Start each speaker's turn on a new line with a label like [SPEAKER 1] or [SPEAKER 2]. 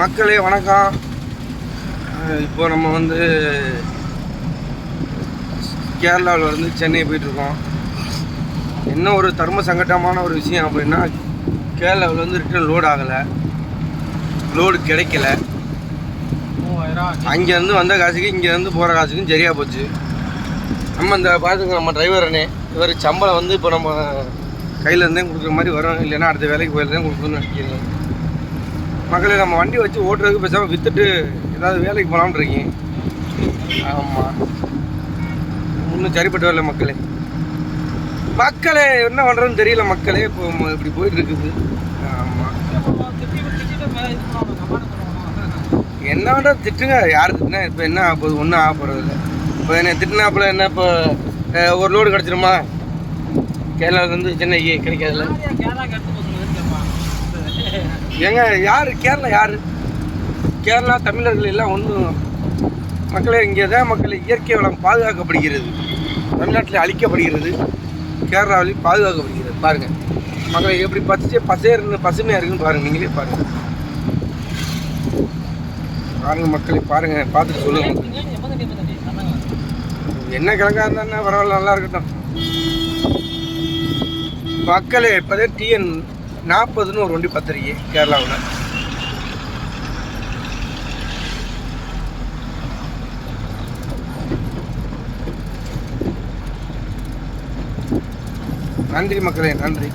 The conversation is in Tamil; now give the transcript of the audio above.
[SPEAKER 1] மக்களே வணக்கம். இப்போ நம்ம வந்து கேரளாவில் வந்து சென்னை போயிட்டுருக்கோம். என்ன ஒரு தர்ம சங்கடமான ஒரு விஷயம் அப்படின்னா, கேரளாவில் வந்து ரிட்டன் லோடு ஆகலை, லோடு கிடைக்கல. அங்கேருந்து வந்த காசுக்கு இங்கேருந்து போகிற காசுக்கும் சரியாக போச்சு. நம்ம இந்த பார்த்துக்க நம்ம டிரைவர் அண்ணே, இவர் சம்பளம் வந்து இப்போ நம்ம கையிலேருந்தே கொடுக்குற மாதிரி வரும், இல்லைன்னா அடுத்த வேலைக்கு போயிட்டு கொடுக்கணும்னு நினைக்கிறேன். மக்களே, நம்ம வண்டி வச்சு ஓட்டுறதுக்கு பேசாமல் விற்றுட்டு ஏதாவது வேலைக்கு போகலான்னு இருக்கீங்க. ஆமாம், இன்னும் சரிப்பட்டு வரல மக்களே. மக்களே என்ன பண்ணுறதுன்னு தெரியல மக்களே. இப்போ இப்படி போயிட்டு இருக்குது. ஆமாம், என்ன பண்ணுறது, திட்டுங்க. யார் திட்டுனா இப்போ என்ன ஆக போகுது? ஒன்றும் ஆக போகிறது இல்லை. இப்போ என்ன திட்டினாப்புல என்ன இப்போ ஒரு லோடு கிடச்சிருமா? கேரளாவிலேருந்து சென்னைக்கு கிடைக்காதுல்ல. ஏங்க யார் கேரளா? யார் கேரளா? தமிழர்கள் எல்லாம் ஒன்றும் மக்களே. இங்கே தான் மக்கள் இயற்கை வளம் பாதுகாக்கப்படுகிறது. தமிழ்நாட்டில் அழிக்கப்படுகிறது, கேரளாவிலையும் பாதுகாக்கப்படுகிறது. பாருங்கள் மக்களை எப்படி பசுமையாக இருக்குன்னு பாருங்கள். நீங்களே பாருங்கள். பாருங்கள் மக்களே, பாருங்கள், பார்த்துட்டு சொல்லுங்கள். என்ன கிழங்கா இருந்தா பரவாயில்ல, நல்லா இருக்கட்டும் மக்களே. இப்போதே TN 40ன்னு ஒரு வண்டி பத்திரிக்கை கேரளாவில். நன்றி மக்களே, நன்றி.